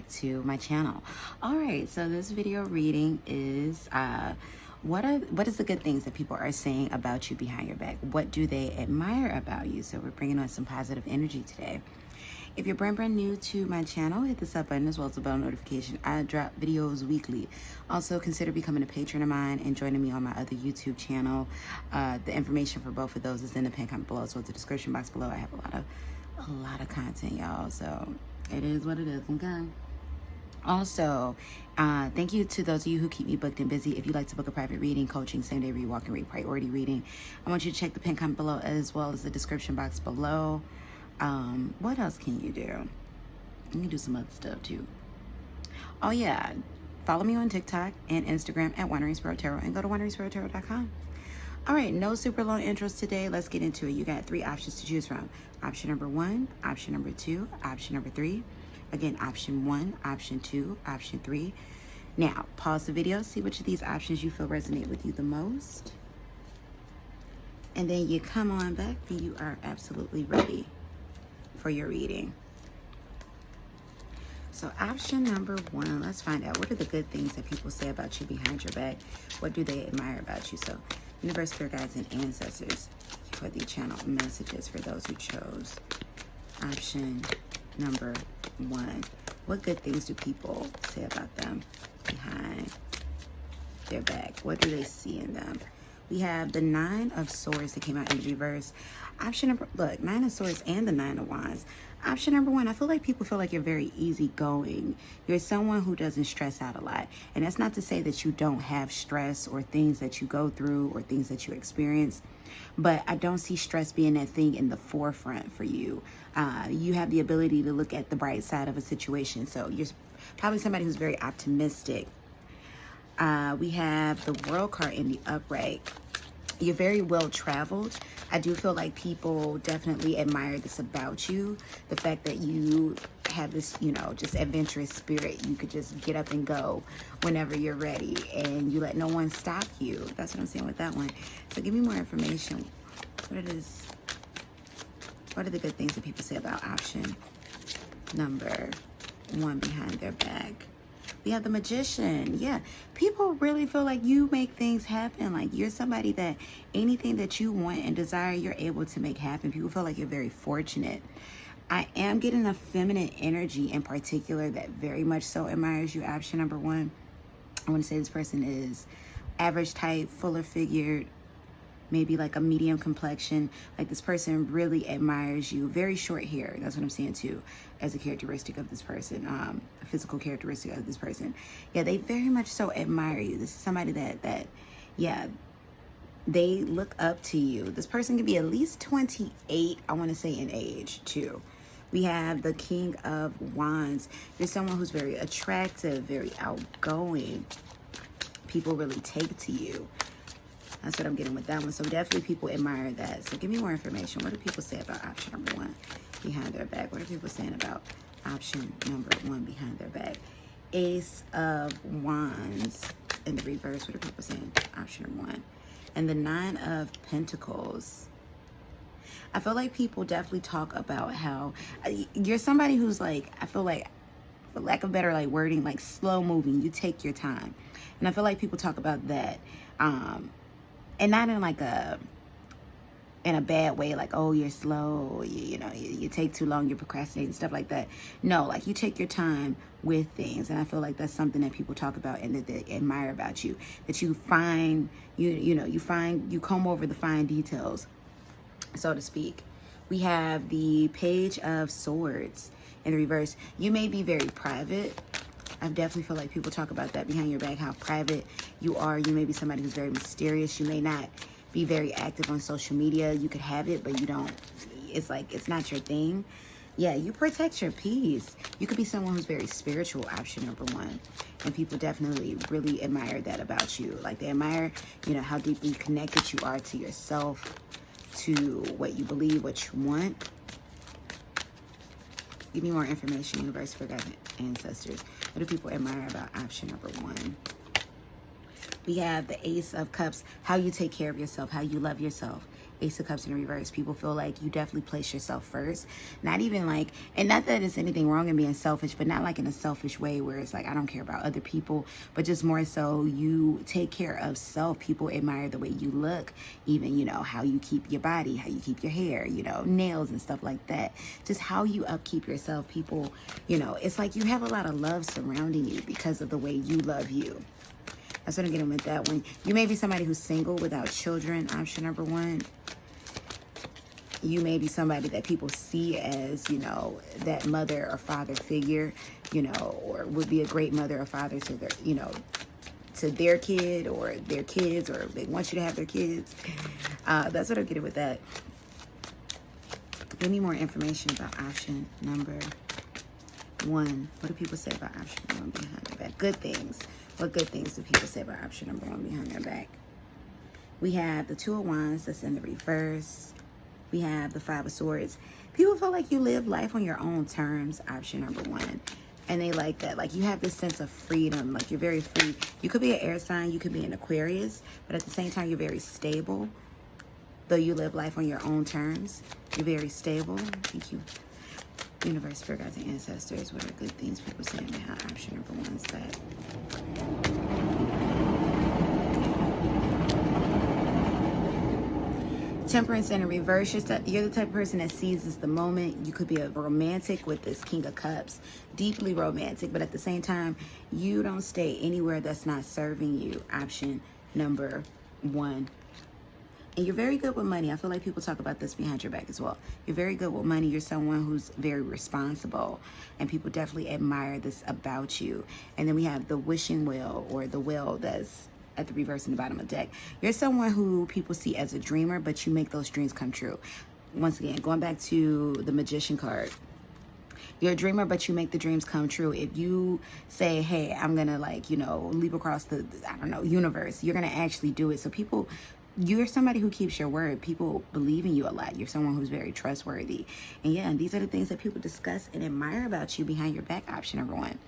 back to my channel. All right, so this video reading is what is the good things that people are saying about you behind your back? What do they admire about you? So we're bringing on some positive energy today. If you're brand new to my channel, hit the sub button as well as the bell notification. I drop videos weekly. Also, consider becoming a patron of mine and joining me on my other YouTube channel. The information for both of those is in the pinned comment below, so it's the description box below. I have a lot of content, y'all. So it is what it is. Okay. Also, thank you to those of you who keep me booked and busy. If you'd like to book a private reading, coaching, same-day read, walk and read, priority reading, I want you to check the pinned comment below as well as the description box below. What else can you do? You can do some other stuff too. Oh yeah, follow me on TikTok and Instagram at wanderingsparrow and go to wanderingsparrow.com. All right, no super long intros today. Let's get into it. You got 3 options to choose from. Option number 1, option number 2, option number 3. Again, option 1, option 2, option 3. Now, pause the video, see which of these options you feel resonate with you the most. And then you come on back and you are absolutely ready for your reading. So option number 1, let's find out what are the good things that people say about you behind your back. What do they admire about you? So universe, spirit guides, and ancestors for the channel messages for those who chose option number 1. What good things do people say about them behind their back? What do they see in them? We have the 9 of Swords that came out in reverse. Option number, look, 9 of Swords and the 9 of Wands. Option number 1, I feel like people feel like you're very easygoing. You're someone who doesn't stress out a lot. And that's not to say that you don't have stress or things that you go through or things that you experience. But I don't see stress being that thing in the forefront for you. You have the ability to look at the bright side of a situation. So you're probably somebody who's very optimistic. We have the World card in the upright. You're very well traveled. I do feel like people definitely admire this about you. The fact that you have this, you know, just adventurous spirit. You could just get up and go whenever you're ready and you let no one stop you. That's what I'm saying with that one. So give me more information. What are the good things that people say about option number 1 behind their back? We have the Magician. Yeah, people really feel like you make things happen. Like you're somebody that anything that you want and desire, you're able to make happen. People feel like you're very fortunate. I am getting a feminine energy in particular that very much so admires you, option number 1. I want to say this person is average type, fuller figured, maybe like a medium complexion. Like this person really admires you. Very short hair. That's what I'm saying too, as a characteristic of this person, a physical characteristic of this person. Yeah, they very much so admire you. This is somebody that yeah, they look up to you. This person can be at least 28, I want to say, in age too. We have the King of Wands. You're someone who's very attractive, very outgoing. People really take to you. That's what I'm getting with that one. So definitely people admire that. So give me more information. What do people say about option number 1 behind their back? What are people saying about option number 1 behind their back? Ace of Wands in the reverse. What are people saying? Option 1. And the 9 of Pentacles. I feel like people definitely talk about how you're somebody who's like, I feel like, for lack of better like wording, like slow moving. You take your time. And I feel like people talk about that. And not in like in a bad way, like, oh, you're slow, you know, you take too long, you're procrastinating, stuff like that. No, like you take your time with things. And I feel like that's something that people talk about and that they admire about you. That you find, you comb over the fine details, so to speak. We have the Page of Swords in the reverse. You may be very private. I definitely feel like people talk about that behind your back, how private you are. You may be somebody who's very mysterious. You may not be very active on social media. You could have it, but you don't. It's like, it's not your thing. Yeah, you protect your peace. You could be someone who's very spiritual, option number 1. And people definitely really admire that about you. Like they admire, you know, how deeply connected you are to yourself, to what you believe, what you want. Give me more information, universe, for guides, ancestors. What do people admire about option number 1? We have the Ace of Cups, how you take care of yourself, how you love yourself. Ace of Cups in reverse. People feel like you definitely place yourself first. Not even like, and not that there's anything wrong in being selfish, but not like in a selfish way where it's like, I don't care about other people, but just more so you take care of self. People admire the way you look, even, you know, how you keep your body, how you keep your hair, you know, nails and stuff like that. Just how you upkeep yourself. People, you know, it's like you have a lot of love surrounding you because of the way you love you. That's what I'm getting with that one. You may be somebody who's single without children, option number 1. You may be somebody that people see as, you know, that mother or father figure, you know, or would be a great mother or father to their, you know, to their kid or their kids, or they want you to have their kids. That's what I'm getting with that. Give me more information about option number 1. What do people say about option number 1 behind their back? Good things. What good things do people say about option number 1 behind their back? We have the 2 of Wands that's in the reverse. We have the 5 of Swords. People feel like you live life on your own terms, option number 1. And they like that. Like you have this sense of freedom. Like you're very free. You could be an air sign. You could be an Aquarius. But at the same time, you're very stable. Though you live life on your own terms, you're very stable. Thank you. Universe, spirit guides, and ancestors. What are good things people say behind option number 1's back? Temperance in a reverse. You're the type of person that seizes the moment. You could be a romantic with this King of Cups. Deeply romantic, but at the same time, you don't stay anywhere that's not serving you. Option number 1. And you're very good with money. I feel like people talk about this behind your back as well. You're very good with money. You're someone who's very responsible. And people definitely admire this about you. And then we have the wishing wheel, or the wheel that's at the reverse in the bottom of the deck. You're someone who people see as a dreamer, but you make those dreams come true. Once again, going back to the Magician card. You're a dreamer, but you make the dreams come true. If you say, hey, I'm going to, like, you know, leap across the, I don't know, universe, you're going to actually do it. So people... You're somebody who keeps your word. People believe in you a lot. You're someone who's very trustworthy. And yeah, and these are the things that people discuss and admire about you behind your back, option number 1.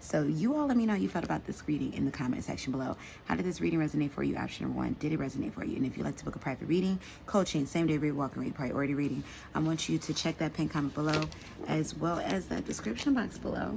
So you all let me know how you felt about this reading in the comment section below. How did this reading resonate for you, option number 1? Did it resonate for you? And if you'd like to book a private reading, coaching, same-day read, walk-in read, priority reading, I want you to check that pinned comment below, as well as that description box below.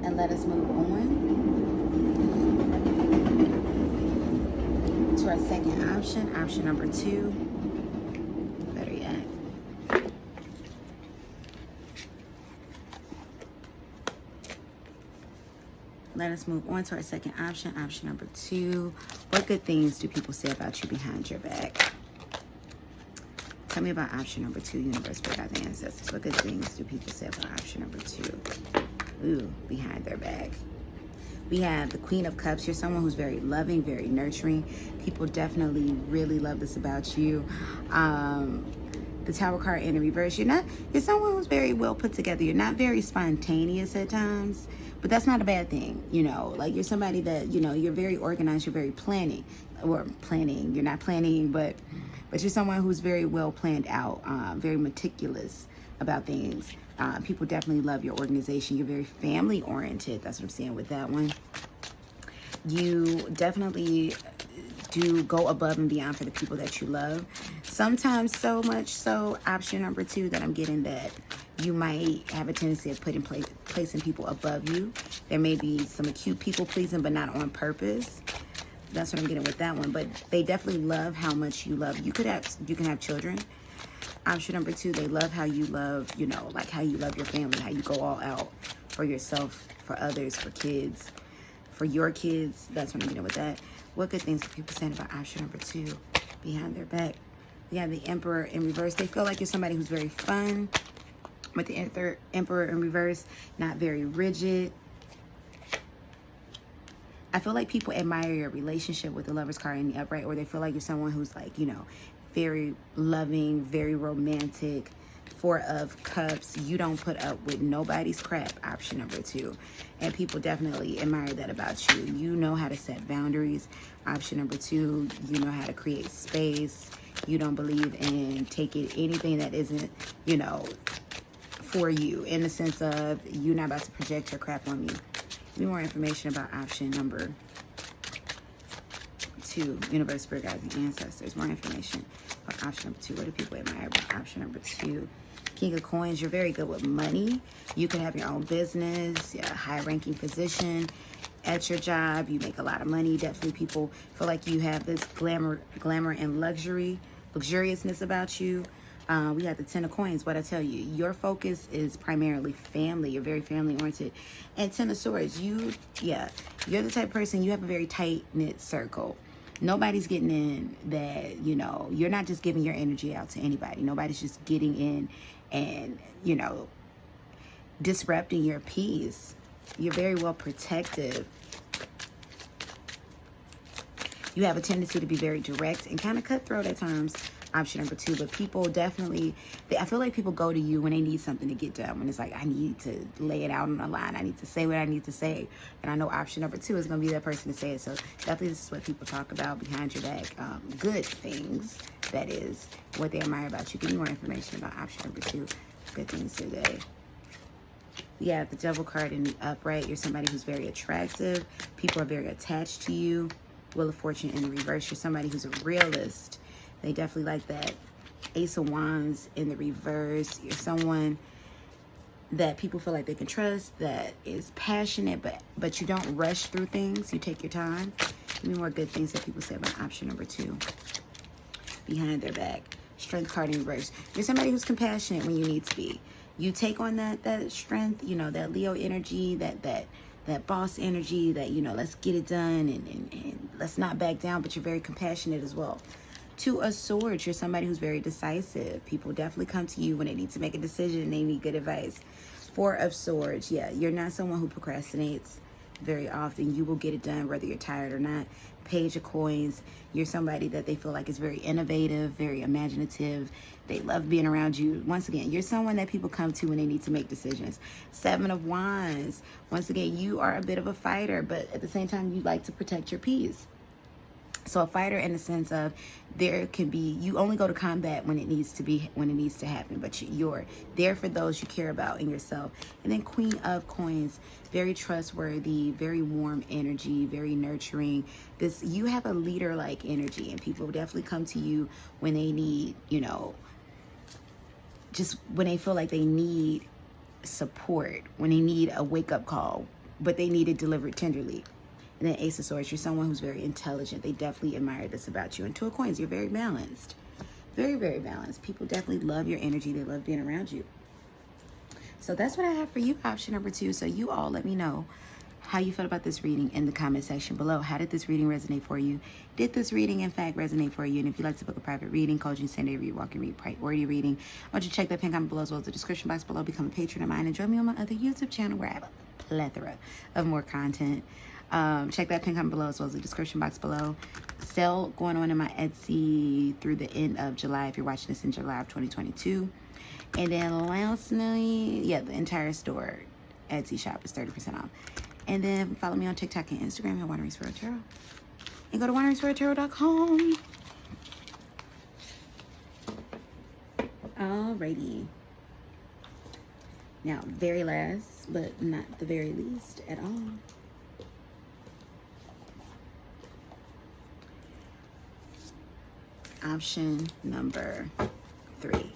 And let us move on to our second option, option number 2. Better yet. Let us move on to our second option, option number 2. What good things do people say about you behind your back? Tell me about option number 2, universe, spirit guides, and ancestors. What good things do people say about option number 2? Ooh, behind their back. We have the Queen of Cups. You're someone who's very loving, very nurturing. People definitely really love this about you. The Tower card in the reverse. You're someone who's very well put together. You're not very spontaneous at times, but that's not a bad thing. You know, like you're somebody that, you know, you're very organized. You're very planning. You're not planning, but you're someone who's very well planned out, very meticulous about things. People definitely love your organization. You're very family oriented. That's what I'm saying with that one. You definitely do go above and beyond for the people that you love. Sometimes so much so, option number 2, that I'm getting that you might have a tendency of placing people above you. There may be some acute people pleasing, but not on purpose. That's what I'm getting with that one. But they definitely love how much you love. You can have children. Option number 2, they love how you love, you know, like how you love your family, how you go all out for yourself, for others, for kids, for your kids. That's what I'm getting with that. What good things are people saying about option number 2 behind their back? We have the Emperor in reverse. They feel like you're somebody who's very fun. With the Emperor in reverse, not very rigid. I feel like people admire your relationship with the Lovers card in the upright, or they feel like you're someone who's like, you know, very loving, very romantic. 4 of Cups. You don't put up with nobody's crap, option number 2. And people definitely admire that about you. You know how to set boundaries, option number 2. You know how to create space. You don't believe in taking anything that isn't, you know, for you, in the sense of you're not about to project your crap on me. Give me more information about option number 2. 2, universe, spirit guides, and ancestors. More information about option number 2. What do people admire about option number 2? King of Coins, you're very good with money. You can have your own business, a high-ranking position at your job. You make a lot of money. Definitely people feel like you have this glamour and luxuriousness about you. We have the 10 of Coins. What I tell you, your focus is primarily family. You're very family oriented. And 10 of Swords, you're the type of person, you have a very tight-knit circle. Nobody's getting in that, you know, you're not just giving your energy out to anybody. Nobody's just getting in and, you know, disrupting your peace. You're very well protective. You have a tendency to be very direct and kind of cutthroat at times, option number 2. But people definitely, I feel like people go to you when they need something to get done. When it's like, I need to lay it out on the line. I need to say what I need to say. And I know option number 2 is going to be that person to say it. So definitely this is what people talk about behind your back. Good things, that is, what they admire about you. Give me more information about option number 2. Good things today. Yeah, the Devil card in the upright. You're somebody who's very attractive. People are very attached to you. Wheel of Fortune in the reverse. You're somebody who's a realist. They definitely like that. Ace of Wands in the reverse. You're someone that people feel like they can trust, that is passionate, but you don't rush through things. You take your time. Give me more good things that people say about option number 2. Behind their back. Strength card in reverse. You're somebody who's compassionate when you need to be. You take on that strength, you know, that Leo energy, that boss energy, that, you know, let's get it done and let's not back down, but you're very compassionate as well. 2 of Swords, you're somebody who's very decisive. People definitely come to you when they need to make a decision and they need good advice. 4 of Swords, yeah, you're not someone who procrastinates very often. You will get it done whether you're tired or not. Page of Coins, you're somebody that they feel like is very innovative, very imaginative. They love being around you. Once again, you're someone that people come to when they need to make decisions. 7 of Wands, once again, you are a bit of a fighter, but at the same time, you like to protect your peace. So a fighter in the sense of there can be, you only go to combat when it needs to be, when it needs to happen, but you're there for those you care about in yourself. And then Queen of Coins, very trustworthy, very warm energy, very nurturing. This, you have a leader-like energy, and people definitely come to you when they need, you know, just when they feel like they need support, when they need a wake-up call, but they need it delivered tenderly. And then Ace of Swords, you're someone who's very intelligent. They definitely admire this about you. And 2 of Coins, you're very balanced. Very, very balanced. People definitely love your energy. They love being around you. So that's what I have for you, option number 2. So you all let me know how you felt about this reading in the comment section below. How did this reading resonate for you? Did this reading, in fact, resonate for you? And if you'd like to book a private reading, coaching, same-day read, walk-in read, priority reading, I want you to check that pin comment below as well as the description box below. Become a patron of mine and join me on my other YouTube channel where I have a plethora of more content. Check that pin comment below as well as the description box below. Sale going on in my Etsy through the end of July if you're watching this in July of 2022. And then lastly, yeah, the entire store Etsy shop is 30% off. And then follow me on TikTok and Instagram at wanderingsparrow. And go to wanderingsparrow.com. Alrighty. Now, very last, but not the very least at all. Option number 3.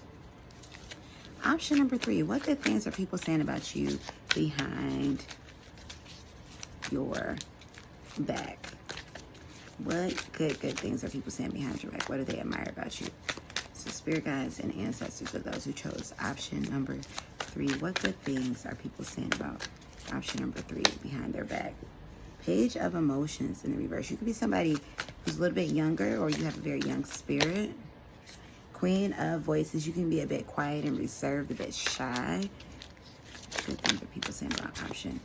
Option number 3. What good things are people saying about you behind your back? What good things are people saying behind your back? What do they admire about you? So spirit guides and ancestors are those who chose option number 3. What good things are people saying about option number 3 behind their back? Page of Emotions in the reverse. You could be somebody who's a little bit younger, or you have a very young spirit. Queen of Voices. You can be a bit quiet and reserved, a bit shy. Good things that people saying about option.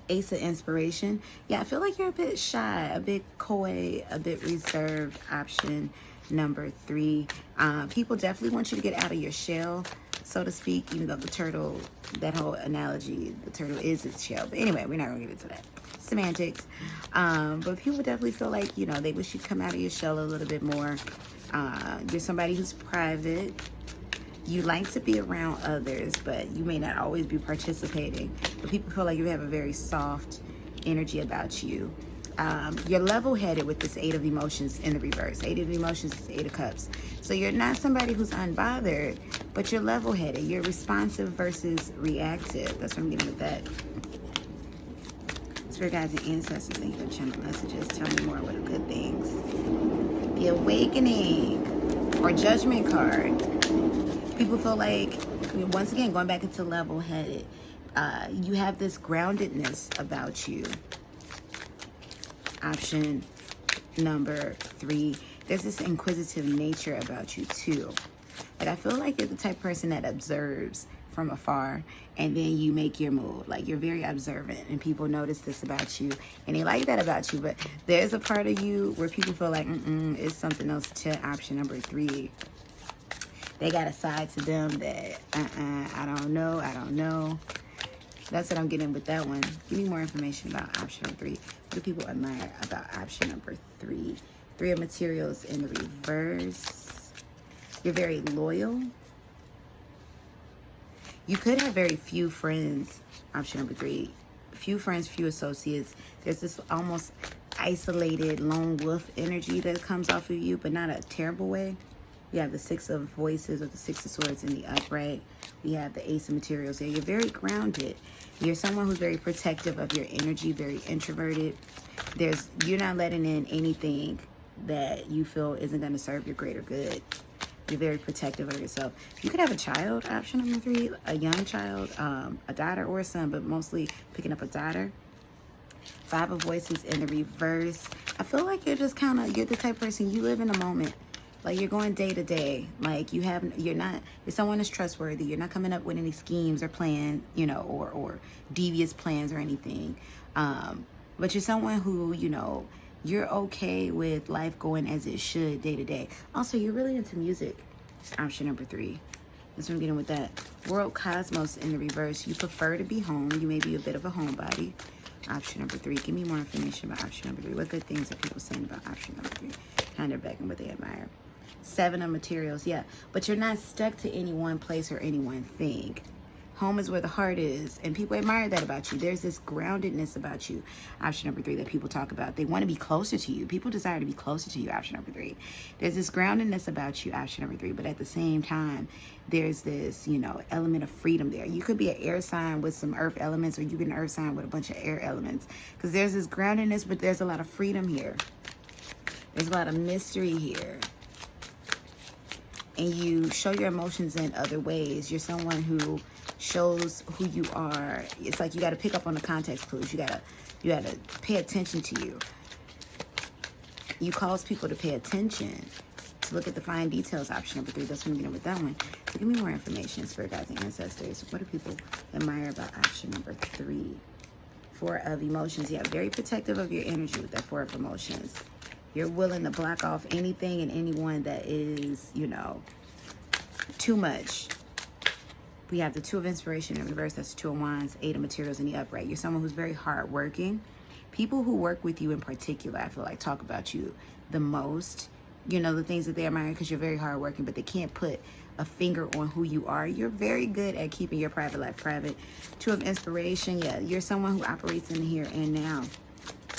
Ace of Inspiration. Yeah, I feel like you're a bit shy, a bit coy, a bit reserved. Option number 3. People definitely want you to get out of your shell, so to speak, even though the turtle, that whole analogy, the turtle is its shell. But anyway, we're not going to get into that. Semantics. But people definitely feel like, you know, they wish you'd come out of your shell a little bit more. You're somebody who's private. You like to be around others, but you may not always be participating. But people feel like you have a very soft energy about you. You're level-headed with this 8 of emotions in the reverse. 8 of emotions is 8 of cups. So you're not somebody who's unbothered, but you're level-headed. You're responsive versus reactive. That's what I'm getting with that. Spirit guides and ancestors, thank you for channel messages. Tell me more. What are good things? The awakening or judgment card. People feel like, once again, going back into level-headed, you have this groundedness about you. Option number 3. There's this inquisitive nature about you too. Like, I feel like you're the type of person that observes from afar and then you make your move. Like, you're very observant and people notice this about you and they like that about you. But there's a part of you where people feel like, it's something else to option number 3. They got a side to them that, I don't know. That's what I'm getting with that one. Give me more information about option number 3. What do people admire about option number 3? 3 of materials in the reverse. You're very loyal. You could have very few friends. Option number 3. Few friends, few associates. There's this almost isolated lone wolf energy that comes off of you, but not a terrible way. You have the 6 of voices or the 6 of swords in the upright. We have the ace of materials here. You're very grounded. You're someone who's very protective of your energy, very introverted. You're not letting in anything that you feel isn't going to serve your greater good. You're very protective of yourself. You could have a child, option number 3, a young child, a daughter or a son, but mostly picking up a daughter. 5 of voices in the reverse. I feel like you're just you're the type of person, you live in a moment. Like, you're going day to day. Like, you're someone that's trustworthy. You're not coming up with any schemes or plans, or devious plans or anything. But you're someone who, you're okay with life going as it should day to day. Also, you're really into music. Option number 3. That's what I'm getting with that. World cosmos in the reverse. You prefer to be home. You may be a bit of a homebody. Option number 3. Give me more information about option number 3. What good things are people saying about option number 3? Kind of back and what they admire. 7 of materials, yeah. But you're not stuck to any one place or any one thing. Home is where the heart is, and people admire that about you. There's this groundedness about you. Option number 3 that people talk about. They want to be closer to you. People desire to be closer to you. Option number 3. There's this groundedness about you. Option number 3. But at the same time, there's this, element of freedom there. You could be an air sign with some earth elements, or you can an earth sign with a bunch of air elements. Because there's this groundedness, but there's a lot of freedom here. There's a lot of mystery here. And you show your emotions in other ways. You're someone who shows who you are. It's like you got to pick up on the context clues. You got to pay attention to you. You cause people to pay attention, to look at the fine details. Option number 3. That's what I'm getting with that one. So give me more information, spirit guides and ancestors. What do people admire about option number 3? 4 of emotions. Yeah, very protective of your energy with that 4 of emotions. You're willing to block off anything and anyone that is, too much. We have the 2 of inspiration in reverse. That's 2 of wands, 8 of materials in the upright. You're someone who's very hardworking. People who work with you in particular, I feel like, talk about you the most. The things that they admire because you're very hardworking, but they can't put a finger on who you are. You're very good at keeping your private life private. 2 of inspiration. Yeah, you're someone who operates in the here and now.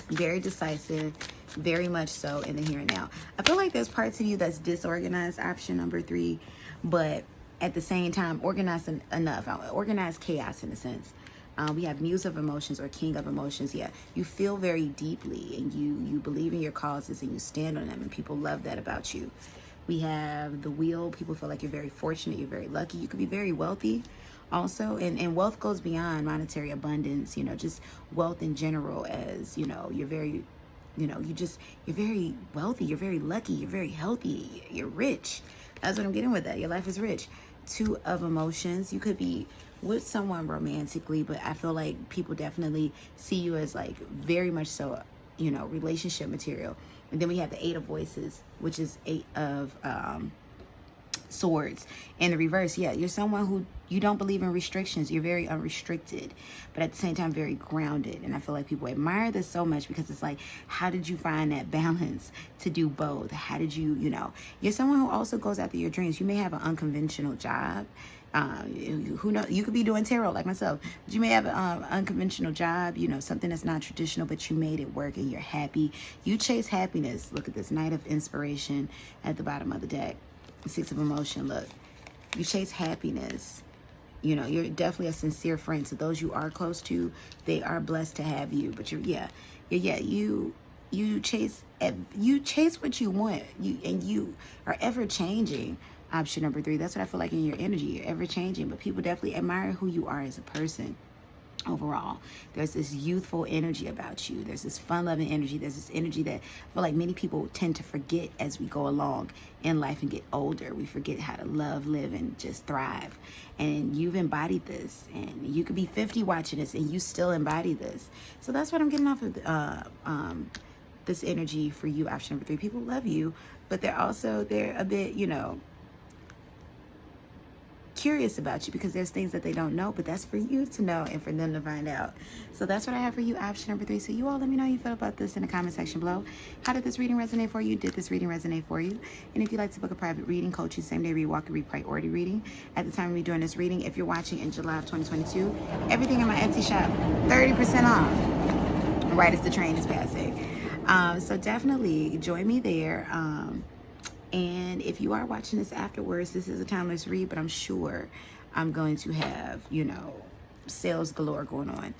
Very decisive. Very much so in the here and now. I feel like there's parts of you that's disorganized, option number 3, but at the same time, organized enough. Organized chaos in a sense. We have muse of emotions or king of emotions. Yeah, you feel very deeply and you believe in your causes and you stand on them, and people love that about you. We have the wheel. People feel like you're very fortunate. You're very lucky. You could be very wealthy also. And wealth goes beyond monetary abundance, just wealth in general, as, you're very... you're very wealthy, you're very lucky, you're very healthy, you're rich. That's what I'm getting with that. Your life is rich. 2 of emotions. You could be with someone romantically, but I feel like people definitely see you as like very much so, relationship material. And then we have the 8 of voices, which is 8 of swords in the reverse. Yeah, you're someone who you don't believe in restrictions. You're very unrestricted, but at the same time very grounded. And I feel like people admire this so much because it's like, how did you find that balance to do both? How did you, you're someone who also goes after your dreams. You may have an unconventional job. Who knows? You could be doing tarot like myself, but you may have an unconventional job, you know, something that's not traditional, but you made it work and you're happy. You chase happiness. Look at this Knight of Inspiration at the bottom of the deck. Six of Emotion. Look, you chase happiness. You know, you're definitely a sincere friend. So those you are close to, they are blessed to have you. But you chase what you want. You are ever changing. Option number 3. That's what I feel like in your energy. You're ever changing, but people definitely admire who you are as a person. Overall, there's this youthful energy about you. There's this fun-loving energy. There's this energy that I feel like many people tend to forget as we go along in life and get older. We forget how to love, live, and just thrive. And you've embodied this. And you could be 50 watching this and you still embody this. So that's what I'm getting off of this energy for you, option number 3. People love you, but they're a bit, you know, curious about you because there's things that they don't know, but that's for you to know and for them to find out. So that's what I have for you, option number 3. So you all let me know how you feel about this in the comment section below. How did this reading resonate for you? Did this reading resonate for you? And if you'd like to book a private reading, coaching, same day read, walk and read, priority reading at the time of me doing this reading, if you're watching in July of 2022, everything in my Etsy shop 30% off right as the train is passing. So definitely join me there. And if you are watching this afterwards, this is a timeless read, but I'm sure I'm going to have, you know, sales galore going on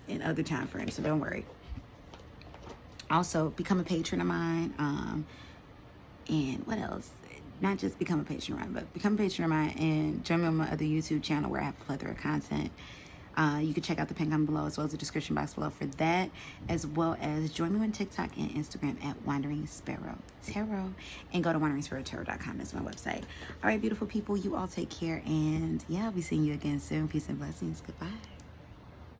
in other time frames, so don't worry. Also, become a patron of mine. And what else? Not just become a patron of mine, but become a patron of mine and join me on my other YouTube channel where I have a plethora of content. You can check out the pin comment below as well as the description box below for that, as well as join me on TikTok and Instagram at wanderingsparrow tarot, and go to wanderingsparrowtarot.com. That's my website. All right, beautiful people, you all take care, and yeah, I'll be seeing you again soon. Peace and blessings. Goodbye.